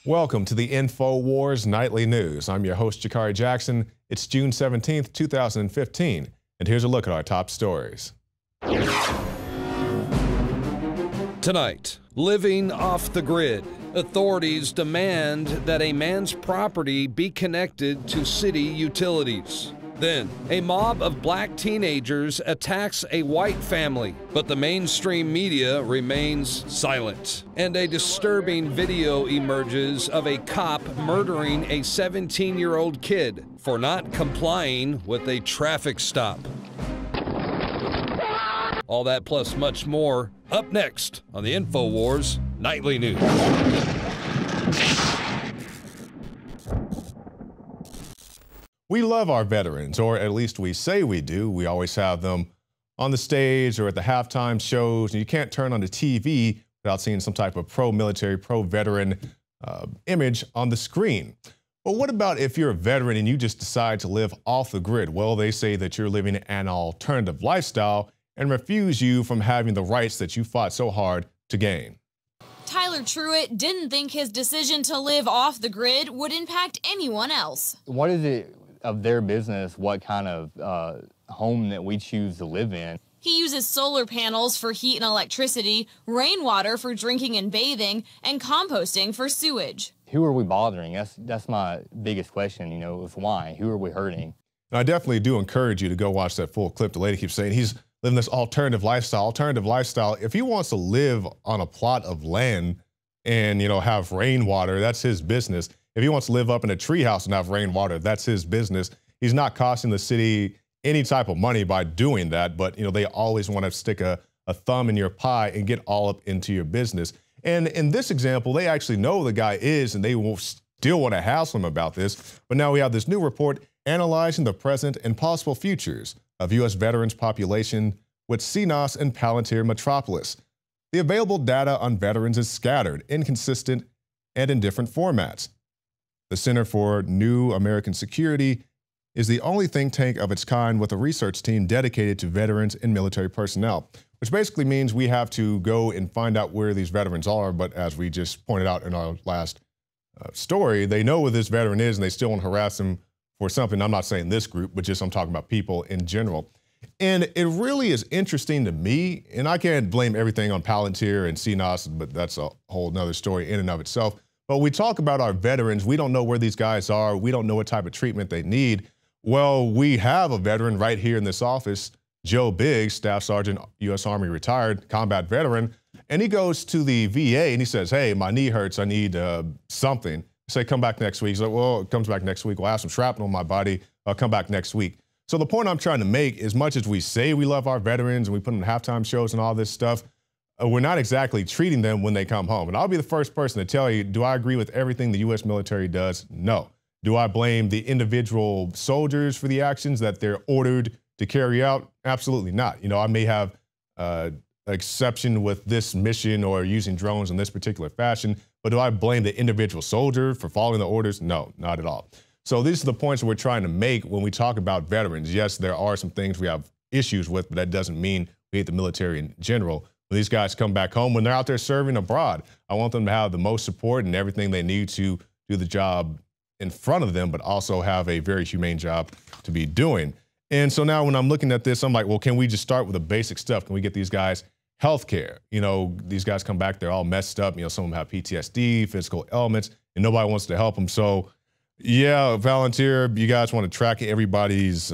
Welcome to the InfoWars Nightly News. I'm your host, Jakari Jackson. It's June 17th, 2015, and here's a look at our top stories. Tonight, living off the grid. Authorities demand that a man's property be connected to city utilities. Then, a mob of black teenagers attacks a white family, but the mainstream media remains silent. And a disturbing video emerges of a cop murdering a 17-year-old kid for not complying with a traffic stop. All that plus much more up next on the InfoWars Nightly News. We love our veterans, or at least we say we do. We always have them on the stage or at the halftime shows, and you can't turn on the TV without seeing some type of pro-military, pro-veteran image on the screen. But what about if you're a veteran and you just decide to live off the grid? Well, they say that you're living an alternative lifestyle and refuse you from having the rights that you fought so hard to gain. Tyler Truitt didn't think his decision to live off the grid would impact anyone else. What is it of their business what kind of home that we choose to live in? He uses solar panels for heat and electricity, rainwater for drinking and bathing, and composting for sewage. Who are we bothering? That's my biggest question, you know, is why? Who are we hurting? And I definitely do encourage you to go watch that full clip. The lady keeps saying he's living this alternative lifestyle. If he wants to live on a plot of land and, you know, have rainwater, that's his business. If he wants to live up in a treehouse and have rainwater, that's his business. He's not costing the city any type of money by doing that, but, you know, they always want to stick a thumb in your pie and get all up into your business. And in this example, they actually know the guy is, and they will still want to hassle him about this. But now we have this new report analyzing the present and possible futures of U.S. veterans population with CNOS and Palantir Metropolis. The available data on veterans is scattered, inconsistent, and in different formats. The Center for New American Security is the only think tank of its kind with a research team dedicated to veterans and military personnel, which basically means we have to go and find out where these veterans are. But as we just pointed out in our last story, they know where this veteran is and they still want to harass him for something. I'm not saying this group, but just I'm talking about people in general. And it really is interesting to me, and I can't blame everything on Palantir and CNOS, but that's a whole nother story in and of itself. But we talk about our veterans. We don't know where these guys are. We don't know what type of treatment they need. Well, we have a veteran right here in this office, Joe Biggs, Staff Sergeant, U.S. Army retired, combat veteran. And he goes to the VA and he says, hey, my knee hurts. I need something. Say, come back next week. He's like, well, it comes back next week. Well, I have some shrapnel in my body. I'll come back next week. So the point I'm trying to make, as much as we say we love our veterans and we put them in halftime shows and all this stuff, we're not exactly treating them when they come home. And I'll be the first person to tell you, do I agree with everything the U.S. military does? No. Do I blame the individual soldiers for the actions that they're ordered to carry out? Absolutely not. You know, I may have exception with this mission or using drones in this particular fashion, but do I blame the individual soldier for following the orders? No, not at all. So these are the points that we're trying to make when we talk about veterans. Yes, there are some things we have issues with, but that doesn't mean we hate the military in general. When these guys come back home, when they're out there serving abroad, I want them to have the most support and everything they need to do the job in front of them, but also have a very humane job to be doing. And so now when I'm looking at this, I'm like, well, can we just start with the basic stuff? Can we get these guys health care? You know, these guys come back, they're all messed up. You know, some of them have PTSD, physical ailments, and nobody wants to help them. So yeah, Palantir, you guys want to track everybody's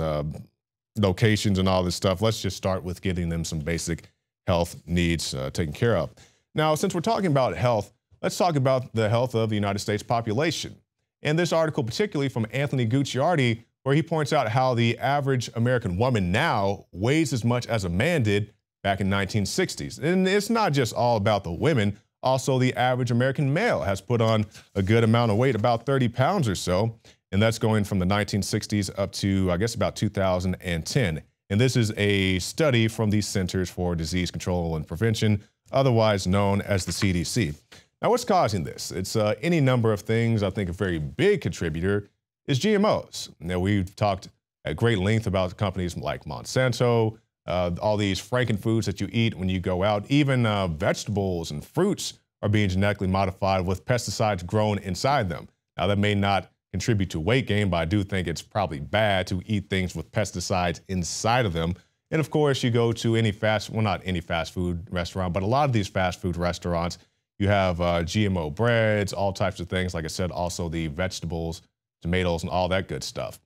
locations and all this stuff. Let's just start with getting them some basic health needs taken care of. Now, since we're talking about health, let's talk about the health of the United States population. And this article, particularly from Anthony Gucciardi, where he points out how the average American woman now weighs as much as a man did back in the 1960s. And it's not just all about the women. Also, the average American male has put on a good amount of weight, about 30 pounds or so. And that's going from the 1960s up to, I guess, about 2010. And this is a study from the Centers for Disease Control and Prevention, otherwise known as the CDC. Now, what's causing this? It's any number of things. I think a very big contributor is GMOs. Now, we've talked at great length about companies like Monsanto, all these frankenfoods that you eat when you go out, even vegetables and fruits are being genetically modified with pesticides grown inside them. Now, that may not contribute to weight gain, but I do think it's probably bad to eat things with pesticides inside of them. And of course, you go to any not any fast food restaurant, but a lot of these fast food restaurants, you have GMO breads, all types of things. Like I said, also the vegetables, tomatoes, and all that good stuff.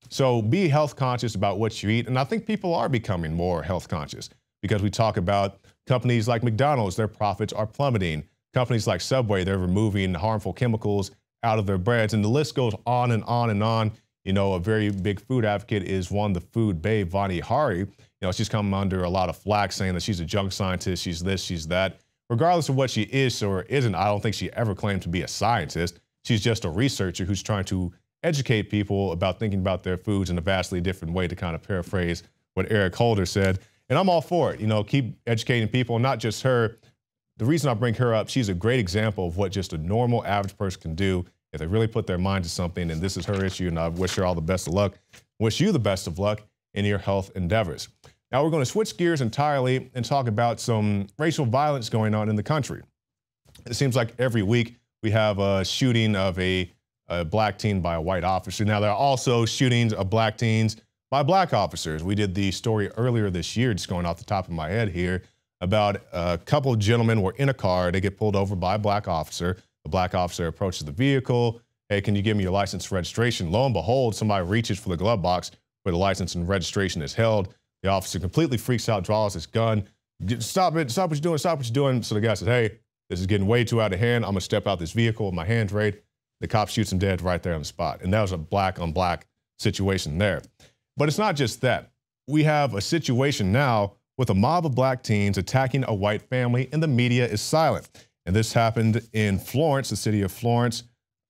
So be health conscious about what you eat. And I think people are becoming more health conscious because we talk about companies like McDonald's, their profits are plummeting. Companies like Subway, they're removing harmful chemicals out of their breads. And the list goes on and on and on. You know, a very big food advocate is one, the food babe, Vani Hari. You know, she's come under a lot of flack saying that she's a junk scientist, she's this, she's that. Regardless of what she is or isn't, I don't think she ever claimed to be a scientist. She's just a researcher who's trying to educate people about thinking about their foods in a vastly different way, to kind of paraphrase what Eric Holder said. And I'm all for it. You know, keep educating people, not just her. The reason I bring her up, she's a great example of what just a normal average person can do if they really put their mind to something, and this is her issue, and I wish her all the best of luck. Wish you the best of luck in your health endeavors. Now we're going to switch gears entirely and talk about some racial violence going on in the country. It seems like every week we have a shooting of a black teen by a white officer. Now there are also shootings of black teens by black officers. We did the story earlier this year, just going off the top of my head here, about a couple of gentlemen were in a car. They get pulled over by a black officer. The black officer approaches the vehicle. Hey, can you give me your license and registration? Lo and behold, somebody reaches for the glove box where the license and registration is held. The officer completely freaks out, draws his gun. Stop it, stop what you're doing, stop what you're doing. So the guy says, hey, this is getting way too out of hand. I'm gonna step out this vehicle with my hands raised. The cop shoots him dead right there on the spot. And that was a black on black situation there. But it's not just that. We have a situation now with a mob of black teens attacking a white family, and the media is silent. And this happened in Florence, the city of Florence,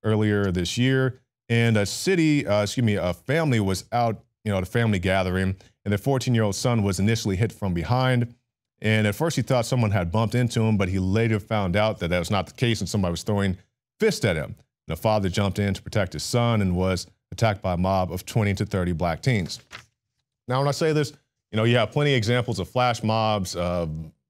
earlier this year. And a family was out, at a family gathering, and their 14-year-old son was initially hit from behind. And at first he thought someone had bumped into him, but he later found out that that was not the case, and somebody was throwing fists at him. And the father jumped in to protect his son and was attacked by a mob of 20 to 30 black teens. Now, when I say this, you have plenty of examples of flash mobs,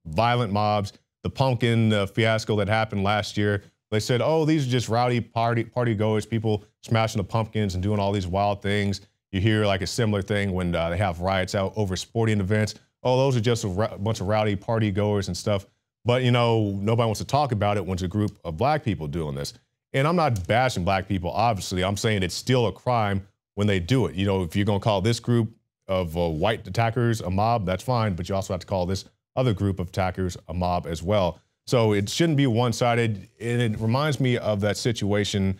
violent mobs. The pumpkin fiasco that happened last year, they said, oh, these are just rowdy party goers, people smashing the pumpkins and doing all these wild things. You hear like a similar thing when they have riots out over sporting events. Oh, those are just a bunch of rowdy party goers and stuff. But, nobody wants to talk about it when it's a group of black people doing this. And I'm not bashing black people, obviously. I'm saying it's still a crime when they do it. If you're going to call this group of white attackers a mob, that's fine. But you also have to call this other group of attackers a mob as well. So it shouldn't be one-sided. And it reminds me of that situation.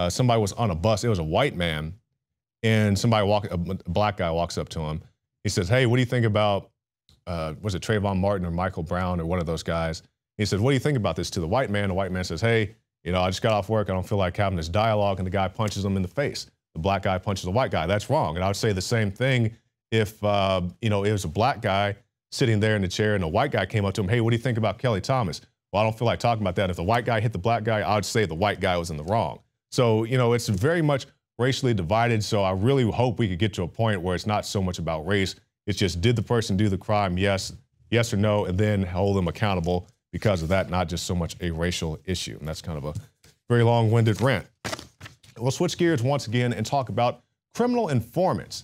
Somebody was on a bus. It was a white man. And a black guy walks up to him. He says, hey, what do you think about, was it Trayvon Martin or Michael Brown or one of those guys? He said, what do you think about this to the white man? The white man says, hey, I just got off work. I don't feel like having this dialogue. And the guy punches him in the face. The black guy punches the white guy. That's wrong. And I would say the same thing if, it was a black guy sitting there in the chair and a white guy came up to him. Hey, what do you think about Kelly Thomas? Well, I don't feel like talking about that. If the white guy hit the black guy, I would say the white guy was in the wrong. So, it's very much racially divided. So I really hope we could get to a point where it's not so much about race. It's just, did the person do the crime? Yes or no, and then hold them accountable because of that, not just so much a racial issue. And that's kind of a very long-winded rant. We'll switch gears once again and talk about criminal informants.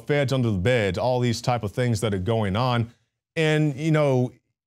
Feds under the bed, all these type of things that are going on. And,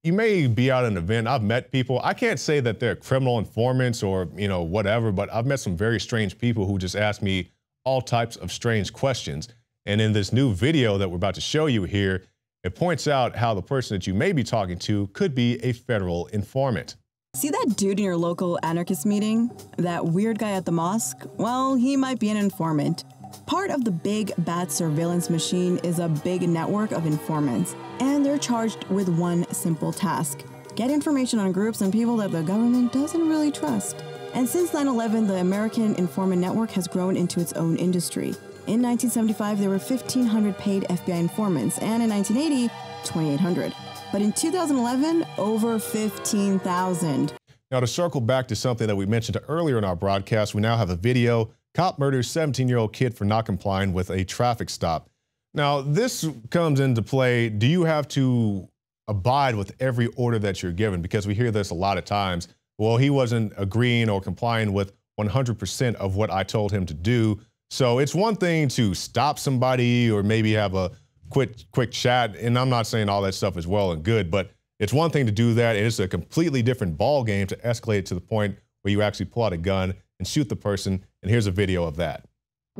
you may be out at an event. I've met people. I can't say that they're criminal informants or, whatever, but I've met some very strange people who just ask me all types of strange questions. And in this new video that we're about to show you here, it points out how the person that you may be talking to could be a federal informant. See that dude in your local anarchist meeting? That weird guy at the mosque? Well, he might be an informant. Part of the big bad surveillance machine is a big network of informants, and they're charged with one simple task: get information on groups and people that the government doesn't really trust. And since 9/11, the American Informant Network has grown into its own industry. In 1975, there were 1,500 paid FBI informants, and in 1980, 2,800. But in 2011, over 15,000. Now, to circle back to something that we mentioned earlier in our broadcast, we now have a video. Cop murders 17-year-old kid for not complying with a traffic stop. Now, this comes into play. Do you have to abide with every order that you're given? Because we hear this a lot of times. well, he wasn't agreeing or complying with 100% of what I told him to do. So it's one thing to stop somebody or maybe have a quick chat, and I'm not saying all that stuff is well and good, but it's one thing to do that, and it's a completely different ball game to escalate it to the point where you actually pull out a gun and shoot the person, and here's a video of that.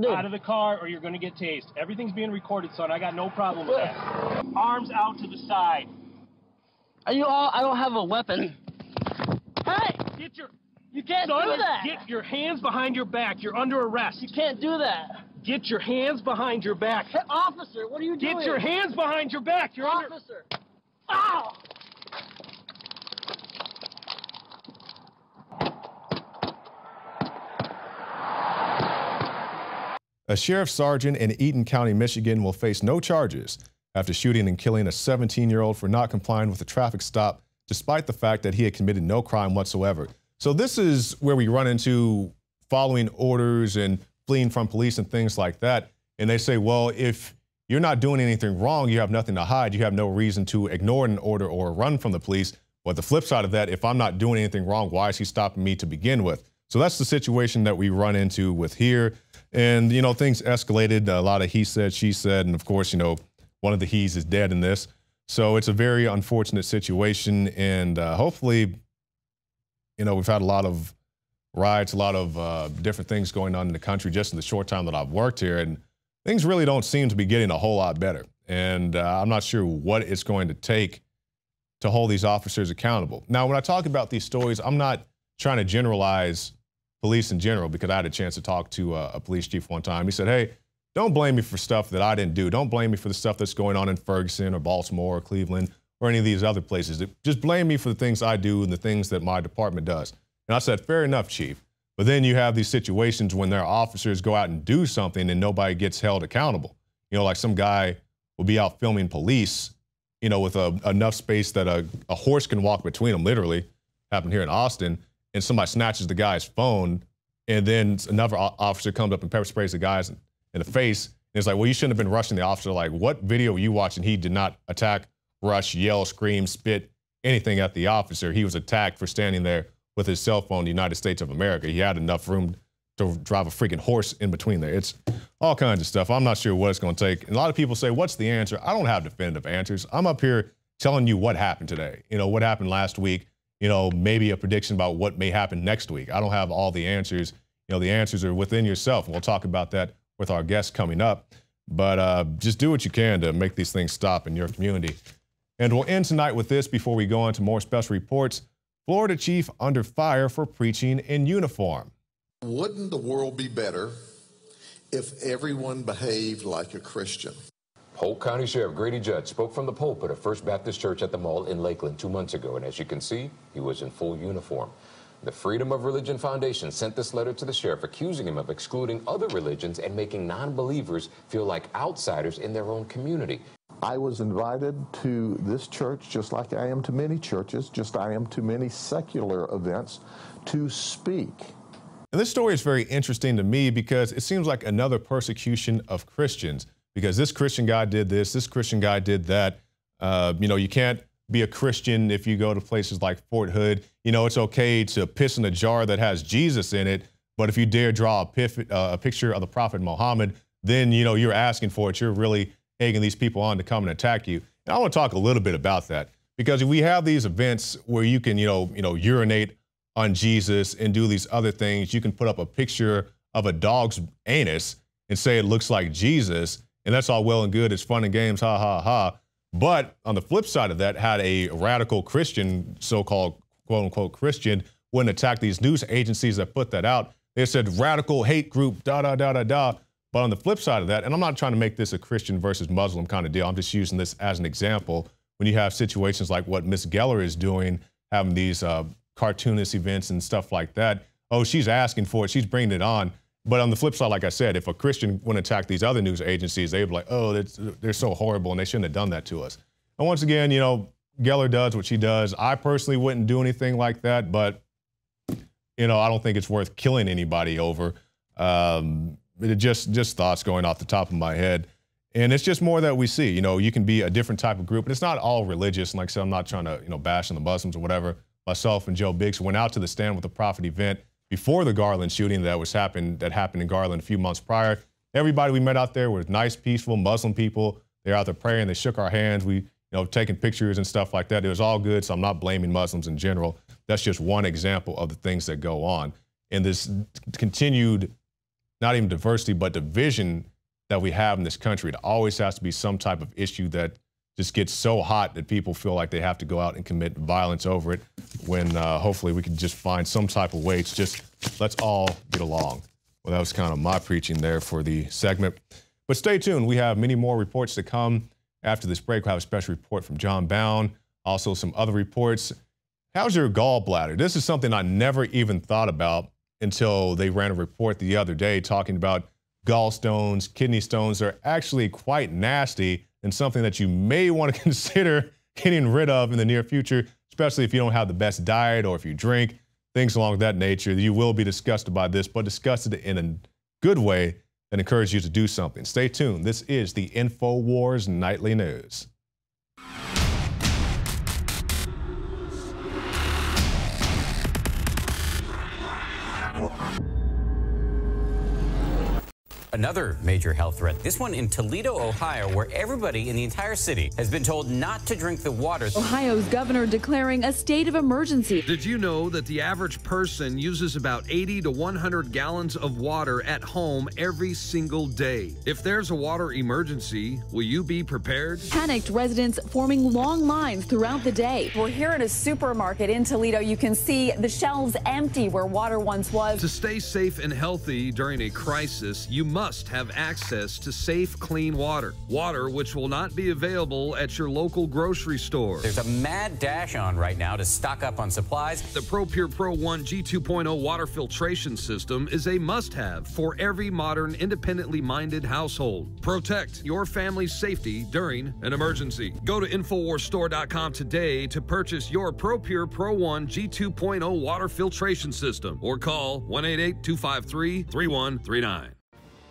Out of the car or you're going to get tased. Everything's being recorded, son. I got no problem with that. Arms out to the side. Are you all? I don't have a weapon. Hey! You can't do that! Get your hands behind your back. You're under arrest. You can't do that. Get your hands behind your back. Hey, officer, what are you doing? Get your hands behind your back. You're officer. Ow! A sheriff's sergeant in Eaton County, Michigan will face no charges after shooting and killing a 17-year-old for not complying with a traffic stop, despite the fact that he had committed no crime whatsoever. So this is where we run into following orders and fleeing from police and things like that. And they say, well, if you're not doing anything wrong, you have nothing to hide, you have no reason to ignore an order or run from the police. But the flip side of that, if I'm not doing anything wrong, why is he stopping me to begin with? So that's the situation that we run into with here. And, you know, things escalated, a lot of he said, she said, and of course, you know, one of the he's is dead in this. So it's a very unfortunate situation. And hopefully, you know, we've had a lot of riots, a lot of different things going on in the country just in the short time that I've worked here. And things really don't seem to be getting a whole lot better. And I'm not sure what it's going to take to hold these officers accountable. Now, when I talk about these stories, I'm not trying to generalize police in general, because I had a chance to talk to a police chief one time. He said, hey, don't blame me for stuff that I didn't do. Don't blame me for the stuff that's going on in Ferguson or Baltimore or Cleveland or any of these other places. Just blame me for the things I do and the things that my department does. And I said, fair enough, chief. But then you have these situations when their officers go out and do something and nobody gets held accountable. You know, like some guy will be out filming police, you know, with enough space that a horse can walk between them, literally. Happened here in Austin. And somebody snatches the guy's phone, and then another officer comes up and pepper sprays the guy in the face. And it's like, well, you shouldn't have been rushing the officer. Like, what video were you watching? He did not attack, rush, yell, scream, spit, anything at the officer. He was attacked for standing there with his cell phone in the United States of America. He had enough room to drive a freaking horse in between there. It's all kinds of stuff. I'm not sure what it's going to take. And a lot of people say, what's the answer? I don't have definitive answers. I'm up here telling you what happened today. You know, what happened last week. You know, maybe a prediction about what may happen next week. I don't have all the answers. You know, the answers are within yourself. We'll talk about that with our guests coming up. But just do what you can to make these things stop in your community. And we'll end tonight with this before we go on to more special reports. Florida chief under fire for preaching in uniform. Wouldn't the world be better if everyone behaved like a Christian? Polk County Sheriff Grady Judd spoke from the pulpit of First Baptist Church at the Mall in Lakeland 2 months ago, and as you can see, he was in full uniform. The Freedom of Religion Foundation sent this letter to the sheriff accusing him of excluding other religions and making non-believers feel like outsiders in their own community. I was invited to this church, just like I am to many churches, just I am to many secular events, to speak. And this story is very interesting to me because it seems like another persecution of Christians. Because this Christian guy did this Christian guy did that. You know, you can't be a Christian if you go to places like Fort Hood. You know, it's okay to piss in a jar that has Jesus in it, but if you dare draw a picture of the Prophet Muhammad, then, you know, you're asking for it. You're really egging these people on to come and attack you. And I want to talk a little bit about that, because if we have these events where you can, you know, urinate on Jesus and do these other things, you can put up a picture of a dog's anus and say it looks like Jesus. And that's all well and good. It's fun and games, ha, ha, ha. But on the flip side of that, had a radical Christian, so-called quote unquote Christian, wouldn't attack these news agencies that put that out. They said radical hate group, da, da, da, da, da. But on the flip side of that, and I'm not trying to make this a Christian versus Muslim kind of deal. I'm just using this as an example. When you have situations like what Miss Geller is doing, having these cartoonist events and stuff like that. Oh, she's asking for it. She's bringing it on. But on the flip side, like I said, if a Christian wouldn't attack these other news agencies, they'd be like, oh, they're so horrible and they shouldn't have done that to us. And once again, you know, Geller does what she does. I personally wouldn't do anything like that, but, you know, I don't think it's worth killing anybody over. Just thoughts going off the top of my head. And it's just more that we see, you know, you can be a different type of group, and it's not all religious. And like I said, I'm not trying to, you know, bash on the Muslims or whatever. myself and Joe Biggs went out to the Stand with a Prophet event before the Garland shooting that happened in Garland a few months prior. Everybody we met out there were nice, peaceful Muslim people. They're out there praying. They shook our hands. We, taking pictures and stuff like that. It was all good. So I'm not blaming Muslims in general. That's just one example of the things that go on. And this continued, not even diversity, but division that we have in this country. It always has to be some type of issue that just gets so hot that people feel like they have to go out and commit violence over it, when hopefully we can just find some type of way to just let's all get along. Well, that was kind of my preaching there for the segment. But stay tuned. We have many more reports to come. After this break, we'll have a special report from John Bound, also some other reports. How's your gallbladder? This is something I never even thought about until they ran a report the other day talking about gallstones, kidney stones. They're actually quite nasty and something that you may want to consider getting rid of in the near future, especially if you don't have the best diet or if you drink, things along that nature. You will be disgusted by this, but disgusted in a good way that encourages you to do something. Stay tuned. This is the InfoWars Nightly News. Another major health threat, this one in Toledo, Ohio, where everybody in the entire city has been told not to drink the water. Ohio's governor declaring a state of emergency. Did you know that the average person uses about 80 to 100 gallons of water at home every single day? If there's a water emergency, will you be prepared? Panicked residents forming long lines throughout the day. We're here at a supermarket in Toledo. You can see the shelves empty where water once was. To stay safe and healthy during a crisis, you must have access to safe, clean water. Water which will not be available at your local grocery store. There's a mad dash on right now to stock up on supplies. The ProPure Pro 1 G2.0 water filtration system is a must-have for every modern, independently minded household. Protect your family's safety during an emergency. Go to InfoWarsStore.com today to purchase your ProPure Pro 1 G2.0 water filtration system or call 1-888-253-3139.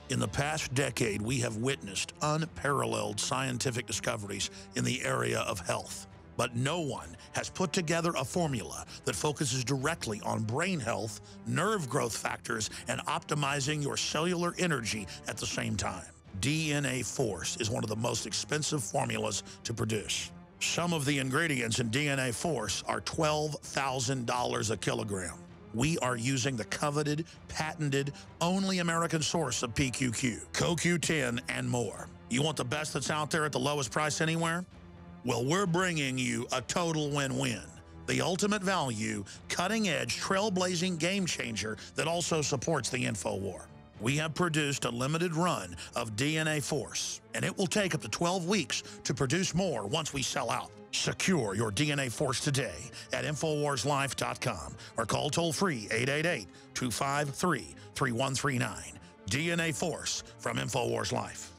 In the past decade, we have witnessed unparalleled scientific discoveries in the area of health. But no one has put together a formula that focuses directly on brain health, nerve growth factors, and optimizing your cellular energy at the same time. DNA Force is one of the most expensive formulas to produce. Some of the ingredients in DNA Force are $12,000 a kilogram. We are using the coveted, patented, only American source of PQQ, CoQ10, and more. You want the best that's out there at the lowest price anywhere? Well, we're bringing you a total win-win. The ultimate value, cutting-edge, trailblazing game changer that also supports the InfoWar. We have produced a limited run of DNA Force, and it will take up to 12 weeks to produce more once we sell out. Secure your DNA Force today at InfoWarsLife.com or call toll-free 888-253-3139. DNA Force from InfoWars Life.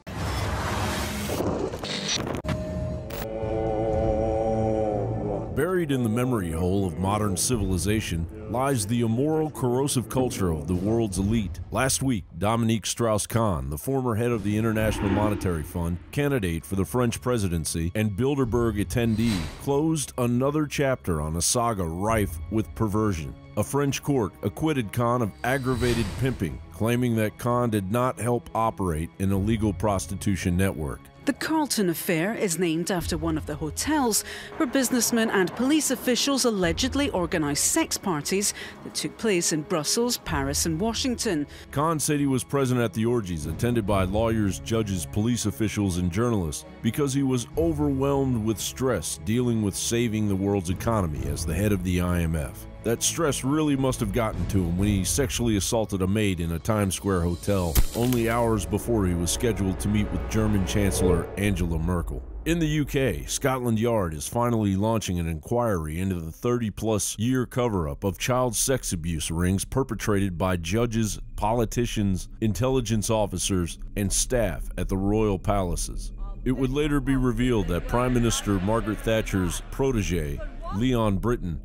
Buried in the memory hole of modern civilization lies the immoral, corrosive culture of the world's elite. Last week, Dominique Strauss-Kahn, the former head of the International Monetary Fund, candidate for the French presidency, and Bilderberg attendee, closed another chapter on a saga rife with perversion. A French court acquitted Kahn of aggravated pimping, claiming that Kahn did not help operate an illegal prostitution network. The Carlton affair is named after one of the hotels where businessmen and police officials allegedly organized sex parties that took place in Brussels, Paris, and Washington. Kahn said he was present at the orgies, attended by lawyers, judges, police officials, and journalists, because he was overwhelmed with stress dealing with saving the world's economy as the head of the IMF. That stress really must have gotten to him when he sexually assaulted a maid in a Times Square hotel, only hours before he was scheduled to meet with German Chancellor Angela Merkel. In the UK, Scotland Yard is finally launching an inquiry into the 30-plus year cover-up of child sex abuse rings perpetrated by judges, politicians, intelligence officers, and staff at the royal palaces. It would later be revealed that Prime Minister Margaret Thatcher's protege, Leon Britton,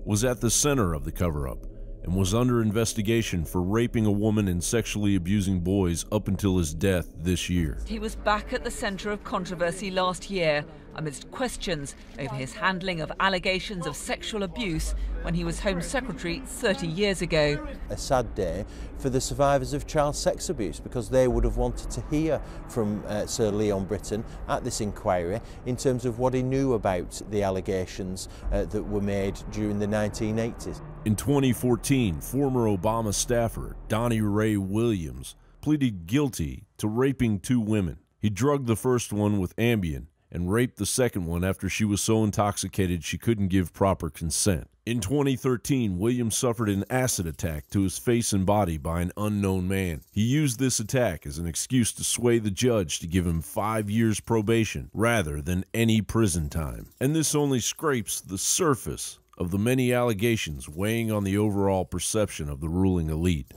was at the center of the cover-up and was under investigation for raping a woman and sexually abusing boys up until his death this year. He was back at the center of controversy last year amidst questions over his handling of allegations of sexual abuse when he was Home Secretary 30 years ago. A sad day for the survivors of child sex abuse, because they would have wanted to hear from Sir Leon Britton at this inquiry in terms of what he knew about the allegations that were made during the 1980s. In 2014, former Obama staffer Donnie Ray Williams pleaded guilty to raping 2 women. He drugged the first one with Ambien and raped the second one after she was so intoxicated she couldn't give proper consent. In 2013, Williams suffered an acid attack to his face and body by an unknown man. He used this attack as an excuse to sway the judge to give him 5 years probation rather than any prison time. And this only scrapes the surface of the many allegations weighing on the overall perception of the ruling elite.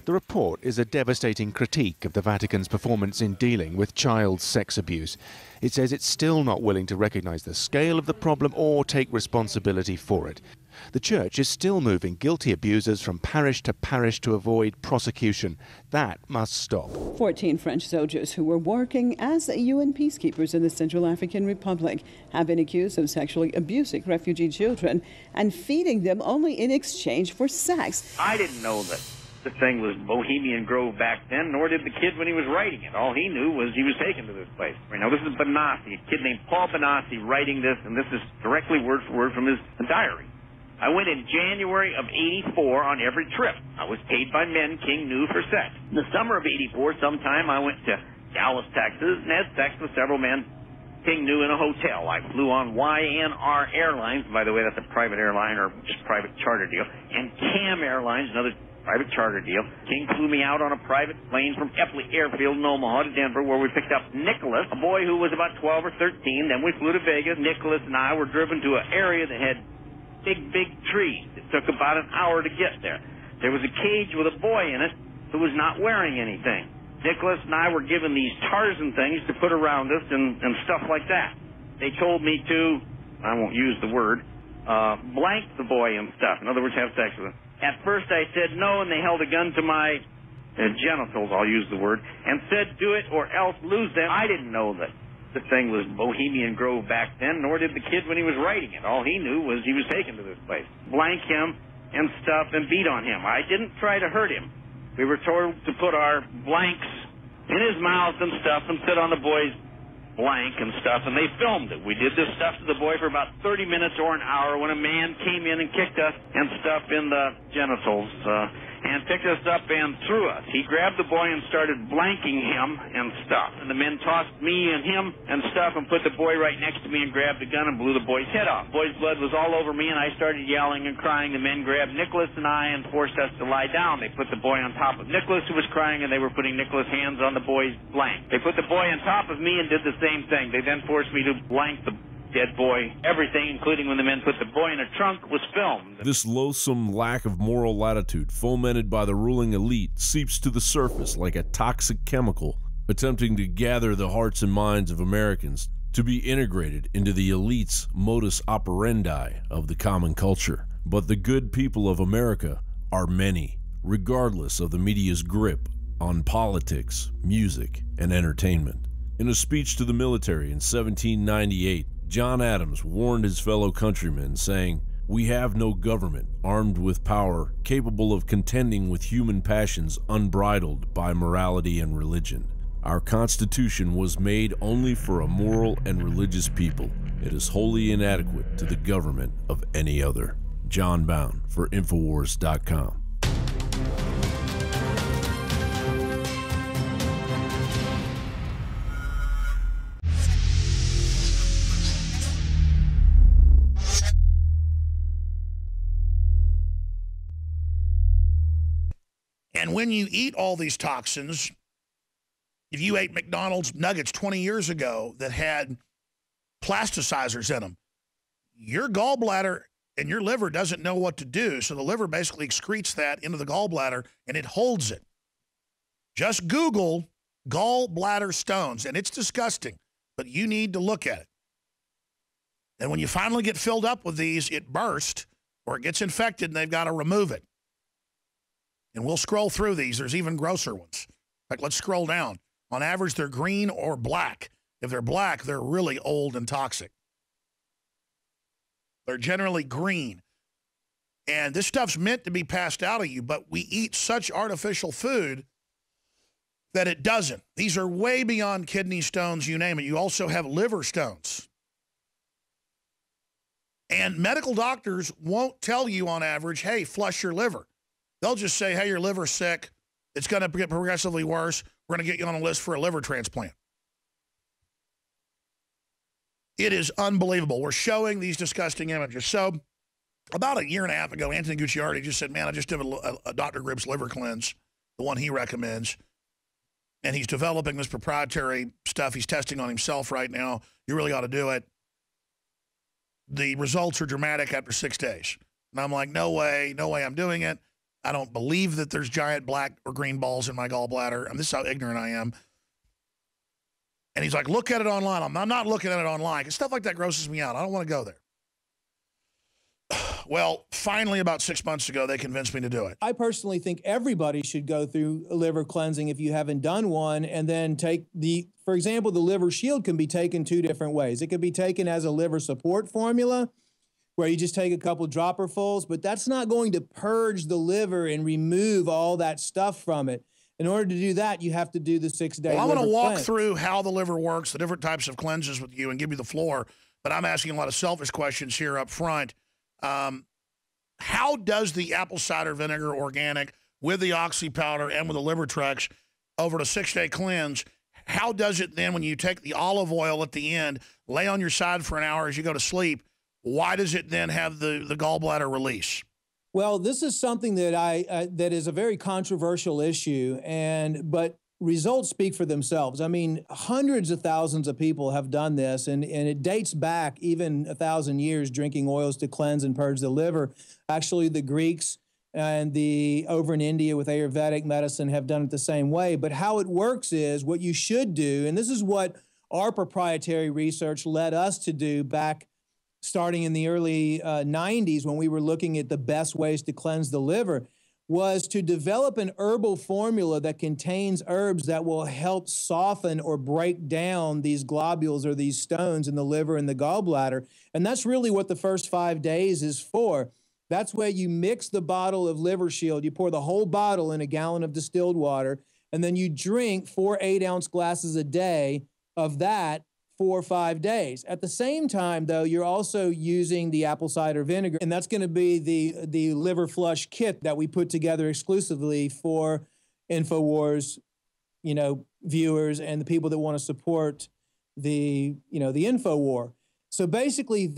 The report is a devastating critique of the Vatican's performance in dealing with child sex abuse. It says it's still not willing to recognize the scale of the problem or take responsibility for it. The Church is still moving guilty abusers from parish to avoid prosecution. That must stop. 14 French soldiers who were working as UN peacekeepers in the Central African Republic have been accused of sexually abusing refugee children and feeding them only in exchange for sex. I didn't know that the thing was Bohemian Grove back then, nor did the kid when he was writing it. All he knew was he was taken to this place. You know, this is Benassi, a kid named Paul Benassi writing this, and this is directly word for word from his diary. I went in January of '84 on every trip. I was paid by men King knew for sex. In the summer of '84, sometime I went to Dallas, Texas, and had sex with several men King knew in a hotel. I flew on YNR Airlines, by the way, that's a private airline or just private charter deal, and CAM Airlines, another private charter deal. King flew me out on a private plane from Epley Airfield in Omaha to Denver, where we picked up Nicholas, a boy who was about 12 or 13. Then we flew to Vegas. Nicholas and I were driven to an area that had big trees. It took about an hour to get there. There was a cage with a boy in it who was not wearing anything. Nicholas and I were given these Tarzan things to put around us and stuff like that. They told me to, I won't use the word, blank the boy and stuff. In other words, have sex with him. At first I said no, and they held a gun to my genitals, I'll use the word, and said do it or else lose them. I didn't know that the thing was Bohemian Grove back then, nor did the kid when he was writing it. All he knew was he was taken to this place. Blank him and stuff and beat on him. I didn't try to hurt him. We were told to put our blanks in his mouth and stuff and sit on the boy's blank and stuff, and they filmed it. We did this stuff to the boy for about 30 minutes or an hour when a man came in and kicked us and stuff in the genitals and picked us up and threw us. He grabbed the boy and started blanking him and stuff, and the men tossed me and him and stuff and put the boy right next to me and grabbed the gun and blew the boy's head off. The boy's blood was all over me, and I started yelling and crying. The men grabbed Nicholas and I and forced us to lie down. They put the boy on top of Nicholas, who was crying, and they were putting Nicholas' hands on the boy's blank. They put the boy on top of me and did the same thing. They then forced me to blank the dead boy. Everything, including when the men put the boy in a trunk, was filmed. This loathsome lack of moral latitude fomented by the ruling elite seeps to the surface like a toxic chemical, attempting to gather the hearts and minds of Americans to be integrated into the elite's modus operandi of the common culture. But the good people of America are many, regardless of the media's grip on politics, music, and entertainment. In a speech to the military in 1798, John Adams warned his fellow countrymen, saying, "We have no government armed with power capable of contending with human passions unbridled by morality and religion. Our Constitution was made only for a moral and religious people. It is wholly inadequate to the government of any other." John Bound for Infowars.com. And when you eat all these toxins, if you ate McDonald's nuggets 20 years ago that had plasticizers in them, your gallbladder and your liver doesn't know what to do, so the liver basically excretes that into the gallbladder, and it holds it. Just Google gallbladder stones, and it's disgusting, but you need to look at it. And when you finally get filled up with these, it bursts, or it gets infected, and they've got to remove it. And we'll scroll through these. There's even grosser ones. In fact, let's scroll down. On average, they're green or black. If they're black, they're really old and toxic. They're generally green. And this stuff's meant to be passed out of you, but we eat such artificial food that it doesn't. These are way beyond kidney stones, you name it. You also have liver stones. And medical doctors won't tell you on average, hey, flush your liver. They'll just say, hey, your liver's sick. It's going to get progressively worse. We're going to get you on a list for a liver transplant. It is unbelievable. We're showing these disgusting images. So about a year and a half ago, Anthony Gucciardi just said, man, I just did a Dr. Gribb's liver cleanse, the one he recommends. And he's developing this proprietary stuff he's testing on himself right now. You really ought to do it. The results are dramatic after 6 days. And I'm like, no way I'm doing it. I don't believe that there's giant black or green balls in my gallbladder. And this is how ignorant I am. And he's like, look at it online. I'm not looking at it online because stuff like that grosses me out. I don't want to go there. Well, finally, about 6 months ago, they convinced me to do it. I personally think everybody should go through a liver cleansing if you haven't done one, and then take for example, the liver shield can be taken 2 different ways. It could be taken as a liver support formula, where you just take a couple dropperfuls, but that's not going to purge the liver and remove all that stuff from it. In order to do that, you have to do the 6-day. Well, I'm going to walk through how the liver works, the different types of cleanses with you, and give you the floor. But I'm asking a lot of selfish questions here up front. How does the apple cider vinegar organic with the oxy powder and with the liver trex over the 6-day cleanse, how does it then when you take the olive oil at the end, lay on your side for an hour as you go to sleep, why does it then have the gallbladder release? Well, this is something that that is a very controversial issue, but results speak for themselves. I mean, hundreds of thousands of people have done this, and it dates back even 1,000 years, drinking oils to cleanse and purge the liver. Actually, the Greeks and over in India with Ayurvedic medicine have done it the same way. But how it works is what you should do, and this is what our proprietary research led us to do back starting in the early 90s when we were looking at the best ways to cleanse the liver, was to develop an herbal formula that contains herbs that will help soften or break down these globules or these stones in the liver and the gallbladder. And that's really what the first 5 days is for. That's where you mix the bottle of Liver Shield. You pour the whole bottle in a gallon of distilled water, and then you drink 4 8-ounce glasses a day of that for 5 days. At the same time, though, you're also using the apple cider vinegar, and that's going to be the liver flush kit that we put together exclusively for InfoWars, viewers and the people that want to support the InfoWar. So basically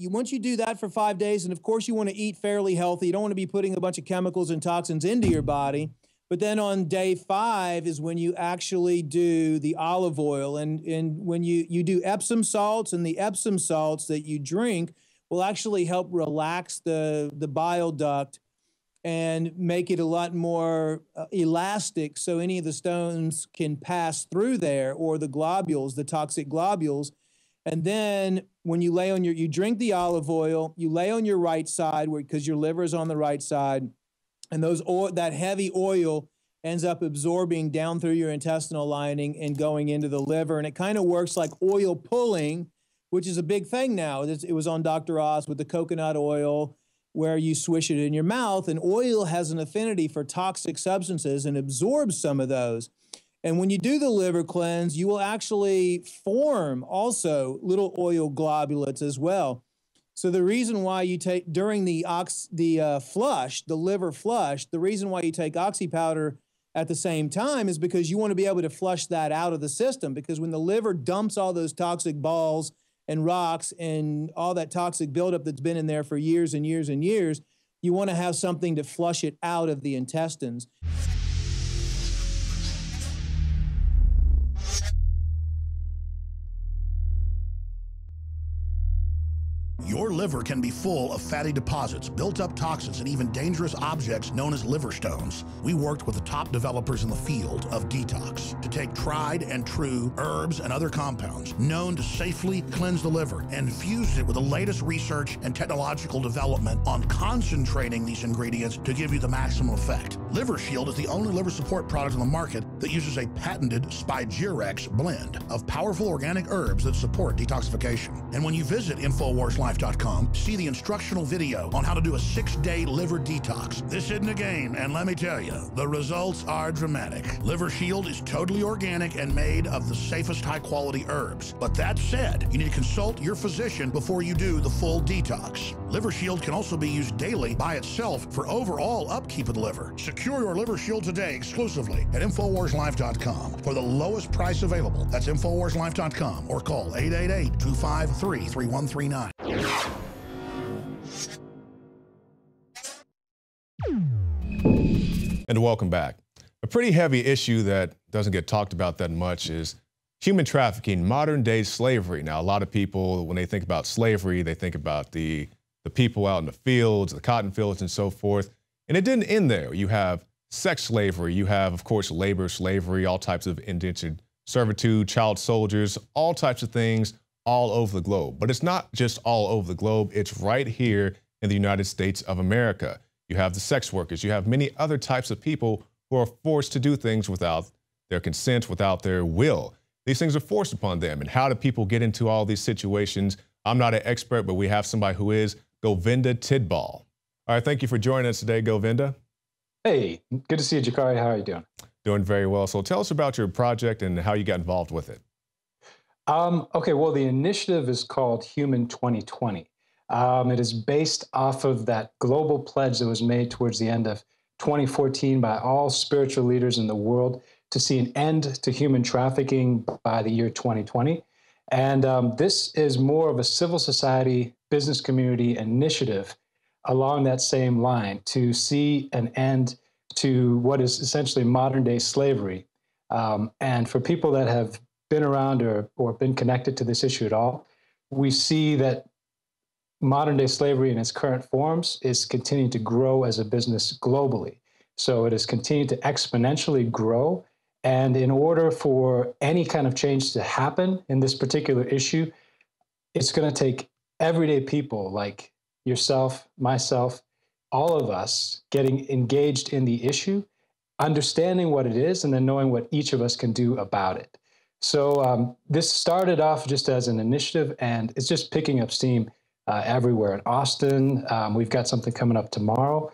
once you do that for 5 days, and of course you want to eat fairly healthy, you don't want to be putting a bunch of chemicals and toxins into your body. But then on day 5 is when you actually do the olive oil. And when you do Epsom salts, and the Epsom salts that you drink will actually help relax the bile duct and make it a lot more elastic so any of the stones can pass through there, or the globules, the toxic globules. And then when you you drink the olive oil, you lay on your right side because your liver is on the right side. And that heavy oil ends up absorbing down through your intestinal lining and going into the liver. And it kind of works like oil pulling, which is a big thing now. It was on Dr. Oz with the coconut oil, where you swish it in your mouth. And oil has an affinity for toxic substances and absorbs some of those. And when you do the liver cleanse, you will actually form also little oil globulates as well. So the reason why you take, during the liver flush, the reason why you take oxy powder at the same time is because you want to be able to flush that out of the system. Because when the liver dumps all those toxic balls and rocks and all that toxic buildup that's been in there for years and years and years, you want to have something to flush it out of the intestines. Your liver can be full of fatty deposits, built-up toxins, and even dangerous objects known as liver stones. We worked with the top developers in the field of detox to take tried and true herbs and other compounds known to safely cleanse the liver, and fused it with the latest research and technological development on concentrating these ingredients to give you the maximum effect. Liver Shield is the only liver support product on the market that uses a patented Spigerex blend of powerful organic herbs that support detoxification. And when you visit InfoWarsLife.com, see the instructional video on how to do a 6-day liver detox. This isn't a game, and let me tell you, the results are dramatic. Liver Shield is totally organic and made of the safest high-quality herbs. But that said, you need to consult your physician before you do the full detox. Liver Shield can also be used daily by itself for overall upkeep of the liver. Secure your Liver Shield today exclusively at InfoWarsLife.com for the lowest price available. That's InfoWarsLife.com or call 888-253-3139. And welcome back. A pretty heavy issue that doesn't get talked about that much is human trafficking, modern day slavery. Now, a lot of people, when they think about slavery, they think about the people out in the fields, the cotton fields and so forth. And it didn't end there. You have sex slavery. You have, of course, labor slavery, all types of indentured servitude, child soldiers, all types of things all over the globe. But it's not just all over the globe. It's right here in the United States of America. You have the sex workers. You have many other types of people who are forced to do things without their consent, without their will. These things are forced upon them. And how do people get into all these situations? I'm not an expert, but we have somebody who is, Govinda Tidball. All right, thank you for joining us today, Govinda. Hey, good to see you, Jakari. How are you doing? Doing very well. So tell us about your project and how you got involved with it. Okay, well, the initiative is called Human 2020. It is based off of that global pledge that was made towards the end of 2014 by all spiritual leaders in the world to see an end to human trafficking by the year 2020. And this is more of a civil society, business community initiative along that same line to see an end to what is essentially modern day slavery. And for people that have been around or been connected to this issue at all, we see that modern day slavery in its current forms is continuing to grow as a business globally. So it has continued to exponentially grow. And in order for any kind of change to happen in this particular issue, it's going to take everyday people like yourself, myself, all of us getting engaged in the issue, understanding what it is, and then knowing what each of us can do about it. So this started off just as an initiative, and it's just picking up steam everywhere. In Austin, we've got something coming up tomorrow.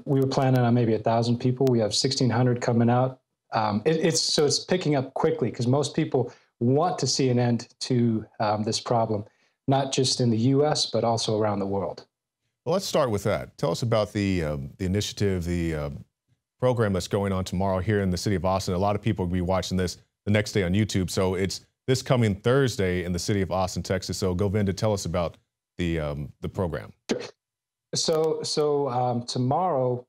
We were planning on maybe 1,000 people. We have 1,600 coming out. So it's picking up quickly because most people want to see an end to this problem, not just in the U.S., but also around the world. Well, let's start with that. Tell us about the initiative, the program that's going on tomorrow here in the city of Austin. A lot of people will be watching this the next day on YouTube. So it's this coming Thursday in the city of Austin, Texas. So Govinda, tell us about the program. So tomorrow,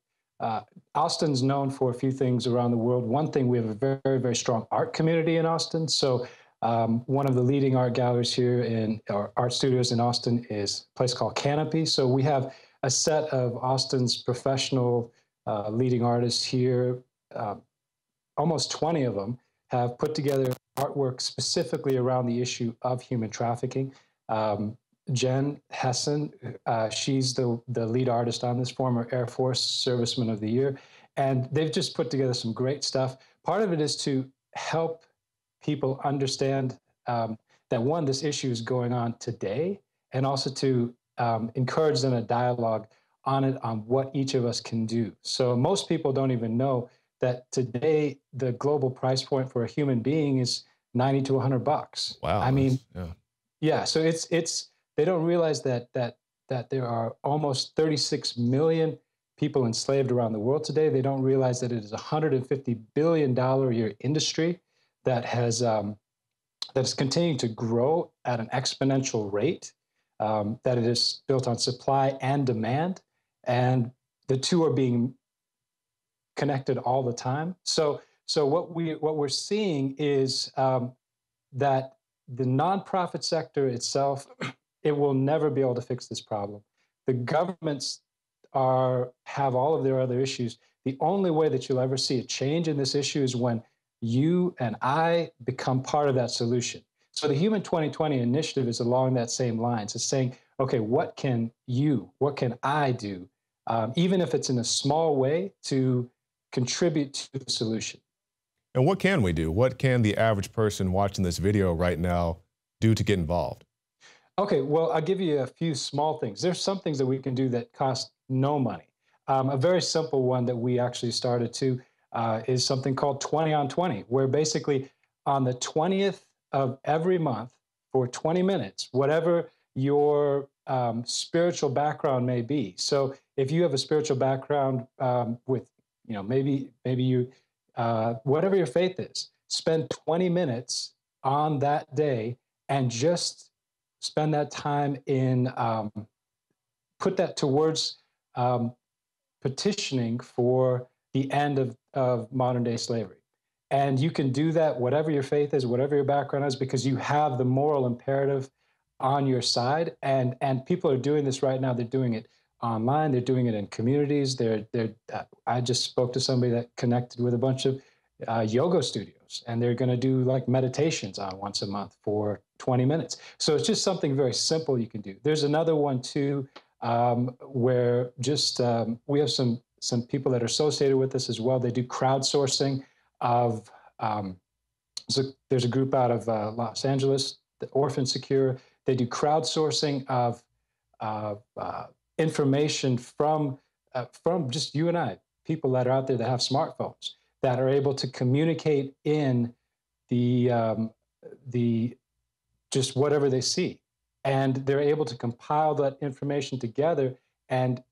Austin's known for a few things around the world. One thing, we have a very, very strong art community in Austin. So one of the leading art galleries here in our art studios in Austin is a place called Canopy. So we have a set of Austin's professional leading artists here. Almost 20 of them have put together artwork specifically around the issue of human trafficking. Jen Hessen, she's the lead artist on this, former Air Force Serviceman of the Year. And they've just put together some great stuff. Part of it is to help people understand that, one, this issue is going on today, and also to encourage them a dialogue on it, on what each of us can do. So most people don't even know that today the global price point for a human being is $90 to $100. Wow. I mean, yeah. So it's they don't realize that there are almost 36 million people enslaved around the world today. They don't realize that it is a $150 billion a year industry that is continuing to grow at an exponential rate. That it is built on supply and demand, and the two are being connected all the time. So what we're seeing is that the nonprofit sector itself, it will never be able to fix this problem. The governments have all of their other issues. The only way that you'll ever see a change in this issue is when you and I become part of that solution. So the Human 2020 initiative is along that same lines. It's saying, okay, what can I do, even if it's in a small way, to contribute to the solution? And what can we do? What can the average person watching this video right now do to get involved? Okay, well, I'll give you a few small things. There's some things that we can do that cost no money. A very simple one that we actually started to is something called 20 on 20, where basically on the 20th of every month for 20 minutes, whatever your spiritual background may be. So if you have a spiritual background with, maybe you, whatever your faith is, spend 20 minutes on that day and just spend that time in, put that towards petitioning for the end of modern day slavery. And you can do that, whatever your faith is, whatever your background is, because you have the moral imperative on your side. And people are doing this right now. They're doing it online. They're doing it in communities. I just spoke to somebody that connected with a bunch of yoga studios, and they're going to do like meditations on once a month for 20 minutes. So it's just something very simple you can do. There's another one too, where just we have some people that are associated with this as well. They do crowdsourcing of, so there's a group out of Los Angeles, the Orphan Secure. They do crowdsourcing of information from just you and I, people that are out there that have smartphones, that are able to communicate in the just whatever they see. And they're able to compile that information together and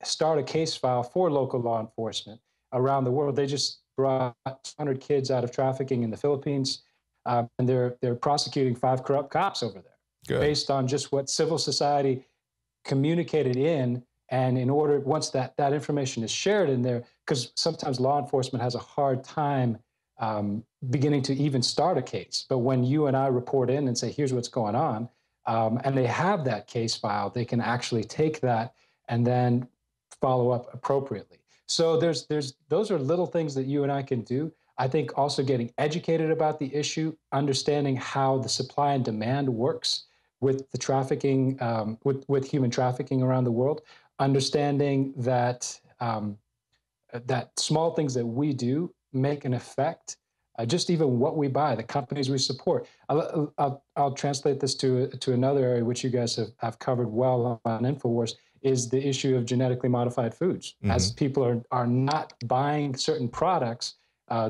start a case file for local law enforcement around the world. They just brought 100 kids out of trafficking in the Philippines, and they're prosecuting 5 corrupt cops over there. Good. Based on just what civil society communicated in. And in order, once that information is shared in there, because sometimes law enforcement has a hard time beginning to even start a case. But when you and I report in and say, here's what's going on, and they have that case file, they can actually take that and then follow up appropriately. So those are little things that you and I can do. I think also getting educated about the issue, understanding how the supply and demand works with the trafficking, with human trafficking around the world, understanding that that small things that we do make an effect, just even what we buy, the companies we support. I'll translate this to another area which you guys have covered well on InfoWars, is the issue of genetically modified foods. Mm-hmm. As people are not buying certain products,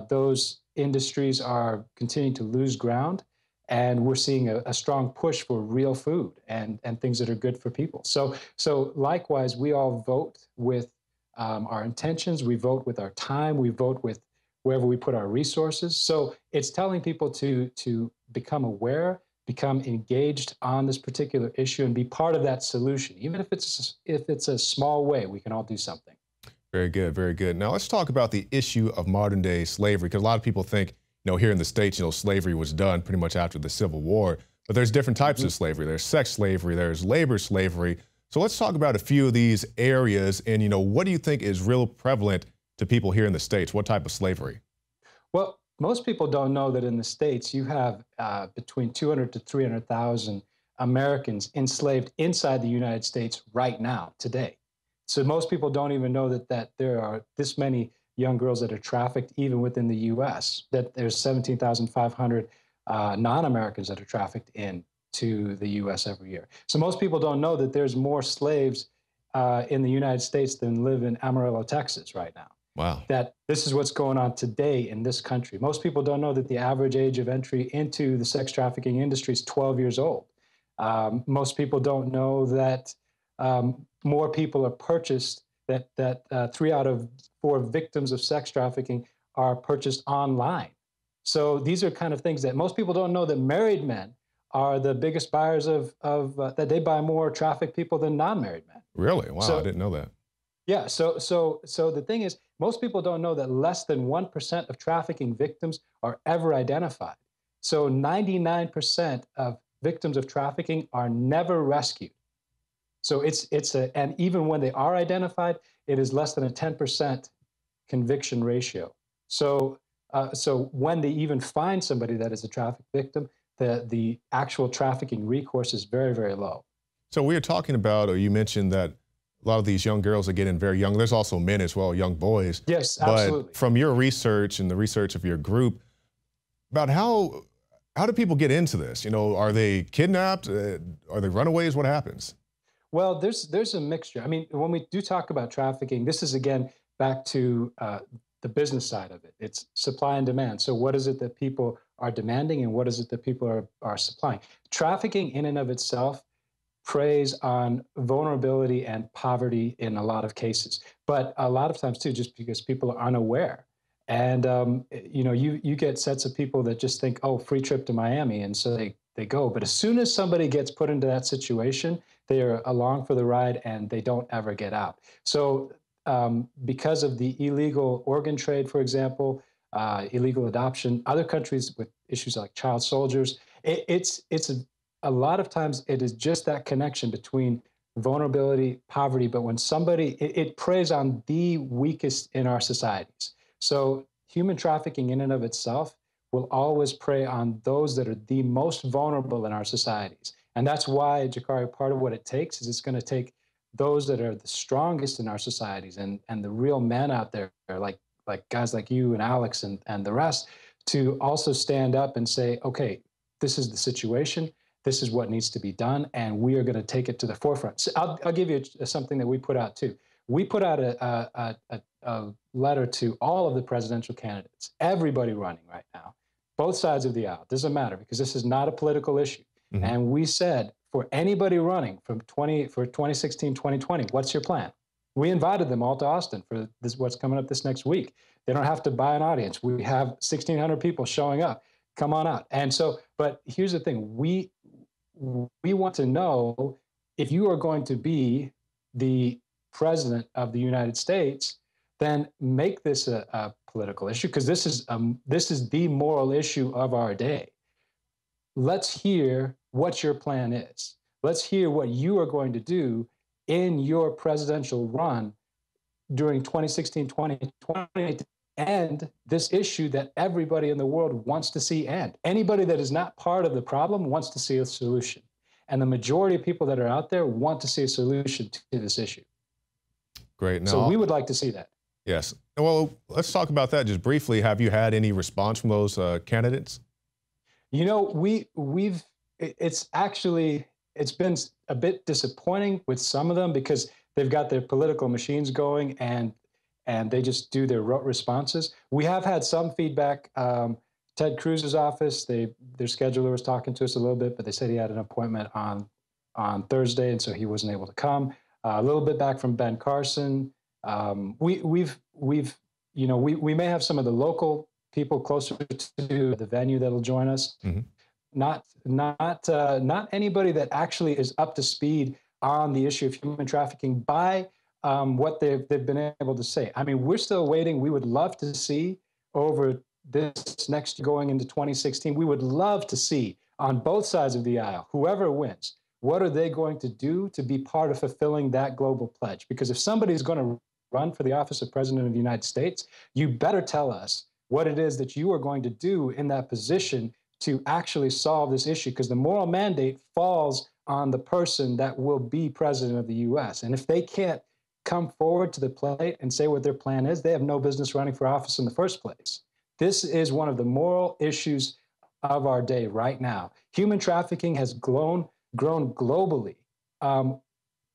those industries are continuing to lose ground, and we're seeing a strong push for real food and things that are good for people. So likewise, we all vote with our intentions, we vote with our time, we vote with wherever we put our resources. So it's telling people to become aware, become engaged on this particular issue, and be part of that solution. Even if it's a small way, we can all do something. Very good, very good. Now let's talk about the issue of modern day slavery, because a lot of people think, here in the States, slavery was done pretty much after the Civil War, but there's different types of slavery. There's sex slavery, there's labor slavery. So let's talk about a few of these areas, and what do you think is real prevalent to people here in the States? What type of slavery? Well, most people don't know that in the States, you have between 200 to 300,000 Americans enslaved inside the United States right now, today. So most people don't even know that there are this many young girls that are trafficked even within the U.S., that there's 17,500 non-Americans that are trafficked into the U.S. every year. So most people don't know that there's more slaves in the United States than live in Amarillo, Texas right now. Wow. That this is what's going on today in this country. Most people don't know that the average age of entry into the sex trafficking industry is 12 years old. Most people don't know that more people are purchased, that 3 out of 4 victims of sex trafficking are purchased online. So these are kind of things that most people don't know, that married men are the biggest buyers of that they buy more trafficked people than non-married men. Really? Wow, So, I didn't know that. yeah, so the thing is, most people don't know that less than 1% of trafficking victims are ever identified. So 99% of victims of trafficking are never rescued. So and even when they are identified, it is less than a 10% conviction ratio. So when they even find somebody that is a trafficked victim, the actual trafficking recourse is very, very low. So we are talking about, or you mentioned that a lot of these young girls are getting very young. There's also men as well, young boys. Yes, absolutely. But from your research and the research of your group, about how do people get into this? You know, are they kidnapped? Are they runaways? What happens? Well, there's a mixture. I mean, when we do talk about trafficking, this is again back to the business side of it. It's supply and demand. So what is it that people are demanding and what is it that people are supplying? Trafficking in and of itself preys on vulnerability and poverty in a lot of cases, but a lot of times too, just because people are unaware. And you know, you get sets of people that just think, oh, free trip to Miami, and so they go. But as soon as somebody gets put into that situation, they are along for the ride and they don't ever get out. So because of the illegal organ trade, for example, illegal adoption, other countries with issues like child soldiers, a lot of times it is just that connection between vulnerability, poverty, but when somebody, it preys on the weakest in our societies. So human trafficking in and of itself will always prey on those that are the most vulnerable in our societies. And that's why, Jakari, part of what it takes is it's going to take those that are the strongest in our societies and the real men out there, like guys like you and Alex and the rest, to also stand up and say, okay, this is the situation. This is what needs to be done, and we are going to take it to the forefront. So I'll give you something that we put out too. We put out a letter to all of the presidential candidates, everybody running right now, both sides of the aisle. Doesn't matter because this is not a political issue. Mm-hmm. And we said, for anybody running for 2016, 2020, what's your plan? We invited them all to Austin for what's coming up this next week. They don't have to buy an audience. We have 1,600 people showing up. Come on out. And so, but here's the thing. We want to know if you are going to be the president of the United States, then make this a political issue, because this is the moral issue of our day. Let's hear what your plan is. Let's hear what you are going to do in your presidential run during 2016, 2020, and this issue that everybody in the world wants to see end. Anybody that is not part of the problem wants to see a solution. And the majority of people that are out there want to see a solution to this issue. Great. Now, so we would like to see that. Yes. Well, let's talk about that just briefly. Have you had any response from those candidates? You know, it's been a bit disappointing with some of them because they've got their political machines going and they just do their rote responses. We have had some feedback. Ted Cruz's office, their scheduler was talking to us a little bit, but they said he had an appointment on Thursday, and so he wasn't able to come. A little bit back from Ben Carson. We may have some of the local people closer to the venue that'll join us. Mm-hmm. Not anybody that actually is up to speed on the issue of human trafficking by what they've been able to say. I mean, we're still waiting. We would love to see over this next going into 2016, we would love to see on both sides of the aisle, whoever wins, what are they going to do to be part of fulfilling that global pledge? Because if somebody's going to run for the office of President of the United States, you better tell us what it is that you are going to do in that position to actually solve this issue, because the moral mandate falls on the person that will be president of the U.S. And if they can't come forward to the plate and say what their plan is, they have no business running for office in the first place. This is one of the moral issues of our day right now. Human trafficking has grown globally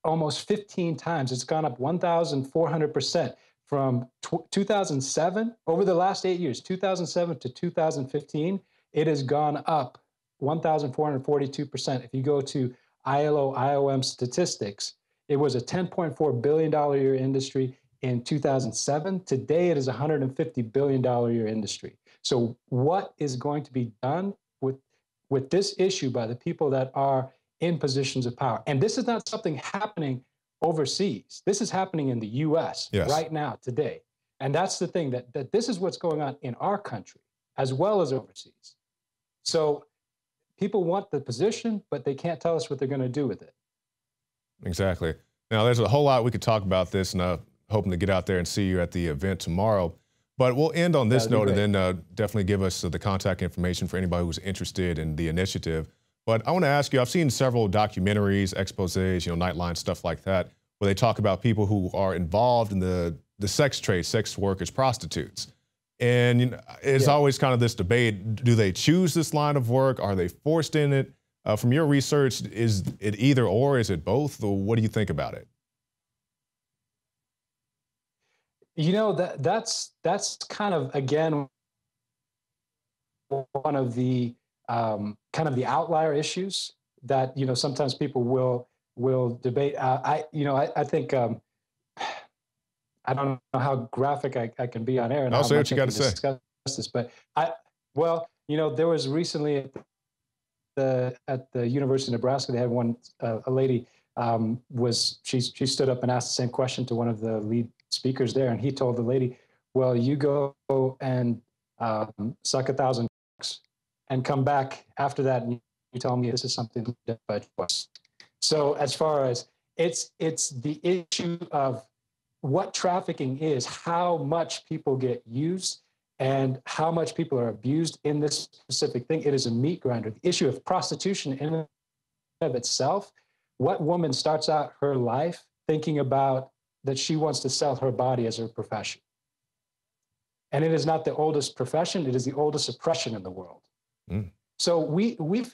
almost 15 times. It's gone up 1,400% from 2007, over the last 8 years, 2007 to 2015, it has gone up 1,442%. If you go to ILO/IOM statistics, it was a $10.4 billion a year industry in 2007. Today, it is a $150 billion a year industry. So what is going to be done with this issue by the people that are in positions of power? And this is not something happening overseas. This is happening in the U.S. right now, today. And that's the thing, that this is what's going on in our country as well as overseas. So people want the position, but they can't tell us what they're going to do with it. Exactly. Now, there's a whole lot we could talk about this, and hoping to get out there and see you at the event tomorrow. But we'll end on this note, and then definitely give us the contact information for anybody who's interested in the initiative. But I want to ask you, I've seen several documentaries, exposés, Nightline, stuff like that. where they talk about people who are involved in the sex trade, sex workers, prostitutes. And you know, it's always kind of this debate, do they choose this line of work? Are they forced in it? From your research, is it either or, is it both? Or what do you think about it? You know, that's kind of, again, one of the kind of the outlier issues that, you know, sometimes people will debate. I think, I don't know how graphic I can be on air and I'll how say what much you I got can to say. discuss this, but well, you know, there was recently at the University of Nebraska, they had a lady she stood up and asked the same question to one of the lead speakers there, and he told the lady, well, you go and suck 1,000 cocks and come back after that and you tell me this is something by choice. So as far as it's the issue of what trafficking is, how much people get used and how much people are abused in this specific thing. It is a meat grinder. The issue of prostitution in and of itself, what woman starts out her life thinking about that she wants to sell her body as her profession? And it is not the oldest profession, it is the oldest oppression in the world. So we've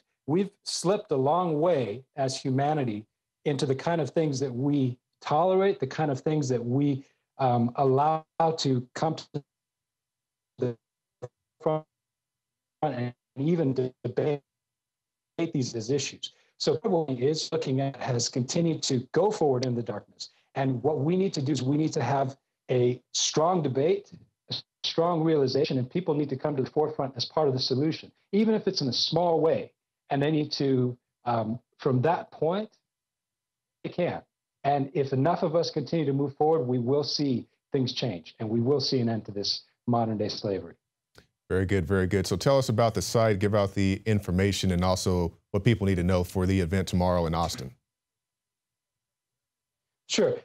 slipped a long way as humanity into the kind of things that we tolerate, the kind of things that we allow to come to the front and even debate these as issues. So what he is looking at has continued to go forward in the darkness. And what we need to do is we need to have a strong debate, a strong realization, and people need to come to the forefront as part of the solution, even if it's in a small way. And they need to, from that point, they can. And if enough of us continue to move forward, we will see things change and we will see an end to this modern day slavery. Very good, very good. So tell us about the site, give out the information, and also what people need to know for the event tomorrow in Austin. Sure.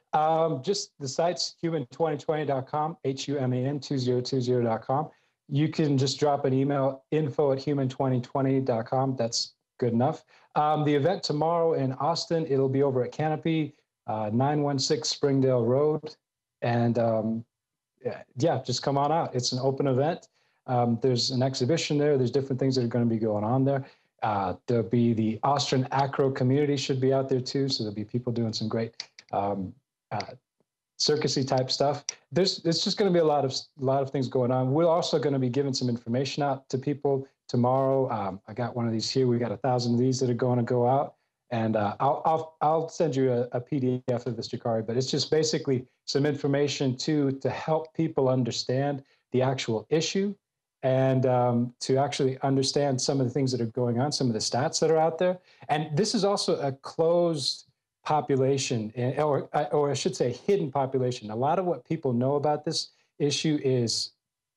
Just the site's human2020.com, HUMAN2020.com. You can just drop an email, info@human2020.com. That's good enough. The event tomorrow in Austin, it'll be over at Canopy, 916 Springdale Road. And yeah, just come on out. It's an open event. There's an exhibition there. There's different things that are going to be going on there. There'll be the Austrian acro community should be out there too. So there'll be people doing some great circusy type stuff. It's just going to be a lot of things going on. We're also going to be giving some information out to people tomorrow. I got one of these here. We got 1,000 of these that are going to go out, and I'll send you a PDF of this, Jakari. But it's just basically some information to help people understand the actual issue and to actually understand some of the things that are going on, some of the stats that are out there. And this is also a closed population, or I should say hidden population. A lot of what people know about this issue is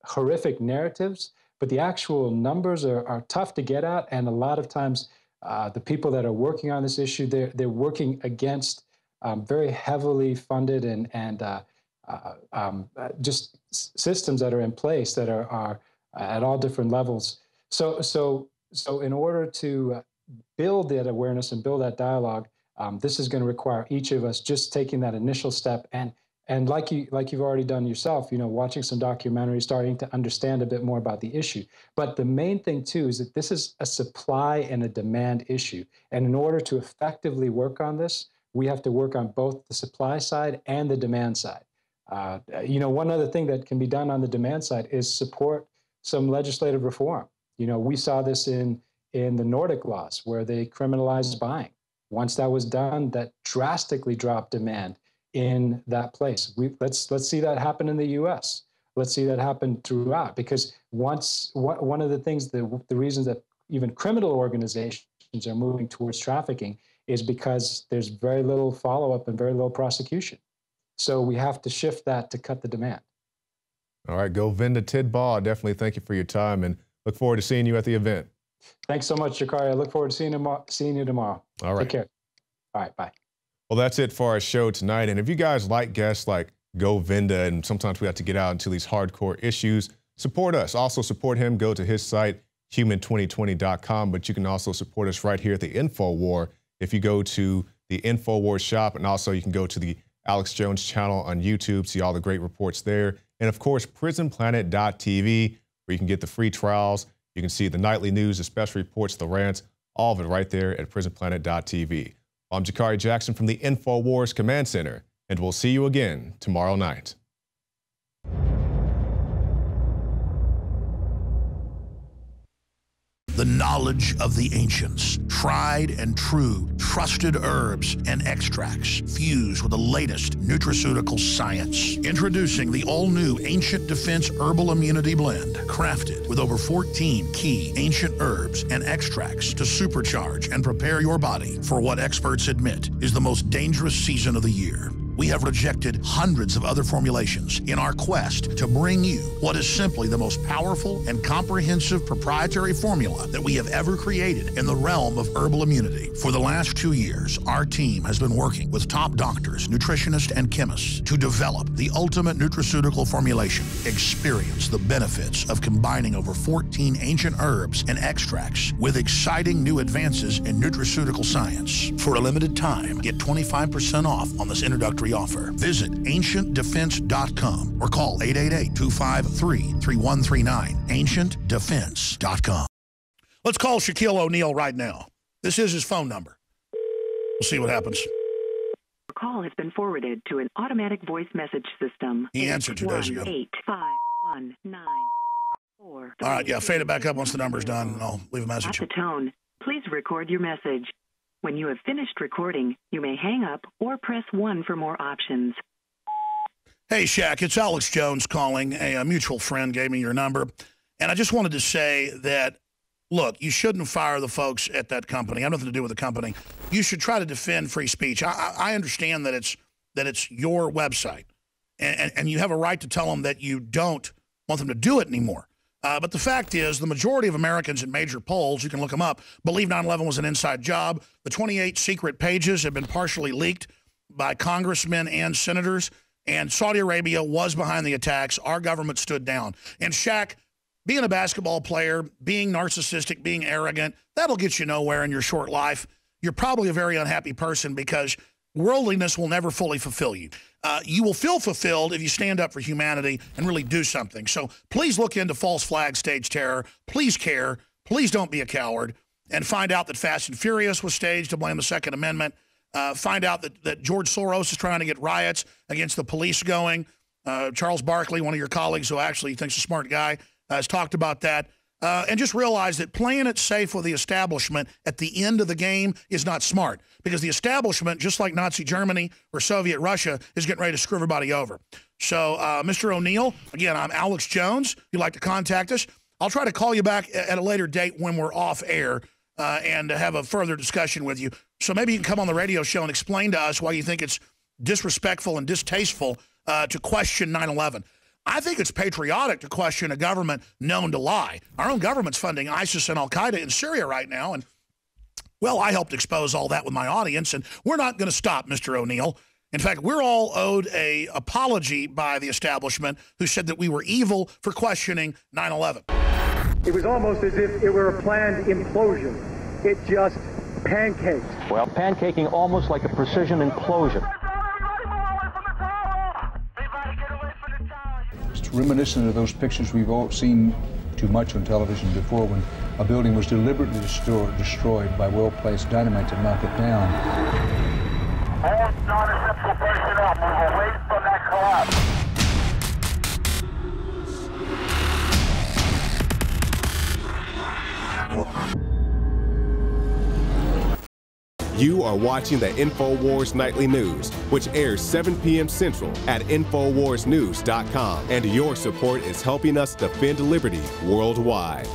horrific narratives, but the actual numbers are tough to get at. And a lot of times the people that are working on this issue, they're working against very heavily funded and just systems that are in place that are at all different levels. So in order to build that awareness and build that dialogue, this is going to require each of us just taking that initial step and like you've already done yourself, watching some documentaries, starting to understand a bit more about the issue. But the main thing too is that this is a supply and a demand issue. And in order to effectively work on this, we have to work on both the supply side and the demand side. One other thing that can be done on the demand side is support some legislative reform. We saw this in the Nordic laws where they criminalized buying. Once that was done, that drastically dropped demand in that place. Let's see that happen in the U.S. Let's see that happen throughout, because one of the things, the reasons that even criminal organizations are moving towards trafficking is because there's very little follow-up and very little prosecution. So we have to shift that to cut the demand. All right, Govinda Tidball, definitely thank you for your time and look forward to seeing you at the event. Thanks so much, Jakari. I look forward to seeing you tomorrow. All right. Take care. All right, bye. Well, that's it for our show tonight. And if you guys like guests like Govinda, and sometimes we have to get out into these hardcore issues, support us. Also support him. Go to his site, human2020.com. But you can also support us right here at the InfoWar if you go to the InfoWar shop. And also you can go to the Alex Jones channel on YouTube. See all the great reports there. And of course, prisonplanet.tv, where you can get the free trials. You can see the nightly news, the special reports, the rants, all of it right there at prisonplanet.tv. I'm Jakari Jackson from the InfoWars Command Center, and we'll see you again tomorrow night. The knowledge of the ancients, tried and true, trusted herbs and extracts fused with the latest nutraceutical science. Introducing the all-new Ancient Defense Herbal Immunity Blend, crafted with over 14 key ancient herbs and extracts to supercharge and prepare your body for what experts admit is the most dangerous season of the year. We have rejected hundreds of other formulations in our quest to bring you what is simply the most powerful and comprehensive proprietary formula that we have ever created in the realm of herbal immunity. For the last 2 years, our team has been working with top doctors, nutritionists, and chemists to develop the ultimate nutraceutical formulation. Experience the benefits of combining over 14 ancient herbs and extracts with exciting new advances in nutraceutical science. For a limited time, get 25% off on this introductory offer. Visit ancientdefense.com or call 888-253-3139. ancientdefense.com. Let's call Shaquille O'Neal right now. This is his phone number. We'll see what happens. Your call has been forwarded to an automatic voice message system. He answered 2 days ago. 85194. All right, yeah, fade it back up once the number's done, and I'll leave a message. At the tone, please record your message. When you have finished recording, you may hang up or press 1 for more options. Hey, Shaq, it's Alex Jones calling. A mutual friend gave me your number. And I just wanted to say that, look, you shouldn't fire the folks at that company. I have nothing to do with the company. You should try to defend free speech. I understand that it's your website. And you have a right to tell them that you don't want them to do it anymore. But the fact is, the majority of Americans in major polls, you can look them up, believe 9/11 was an inside job. The 28 secret pages have been partially leaked by congressmen and senators, and Saudi Arabia was behind the attacks. Our government stood down. And Shaq, being a basketball player, being narcissistic, being arrogant, that'll get you nowhere in your short life. You're probably a very unhappy person because worldliness will never fully fulfill you. You will feel fulfilled if you stand up for humanity and really do something. So please look into false flag stage terror. Please care. Please don't be a coward. And find out that Fast and Furious was staged to blame the Second Amendment. Find out that George Soros is trying to get riots against the police going. Charles Barkley, one of your colleagues who actually thinks a smart guy, has talked about that. And just realize that playing it safe with the establishment at the end of the game is not smart, because the establishment, just like Nazi Germany or Soviet Russia, is getting ready to screw everybody over. So, Mr. O'Neal, again, I'm Alex Jones. If you'd like to contact us, I'll try to call you back at a later date when we're off air and have a further discussion with you. So maybe you can come on the radio show and explain to us why you think it's disrespectful and distasteful to question 9/11. I think it's patriotic to question a government known to lie. Our own government's funding ISIS and Al-Qaeda in Syria right now. And, well, I helped expose all that with my audience. And we're not going to stop, Mr. O'Neal. In fact, we're all owed an apology by the establishment who said that we were evil for questioning 9/11. It was almost as if it were a planned implosion. It just pancaked. Well, pancaking almost like a precision implosion. It's reminiscent of those pictures we've all seen too much on television before, when a building was deliberately destroyed by well-placed dynamite to knock it down. All non-essential personnel move away from that collapse. You are watching the InfoWars Nightly News, which airs 7 p.m. Central at InfoWarsNews.com. And your support is helping us defend liberty worldwide.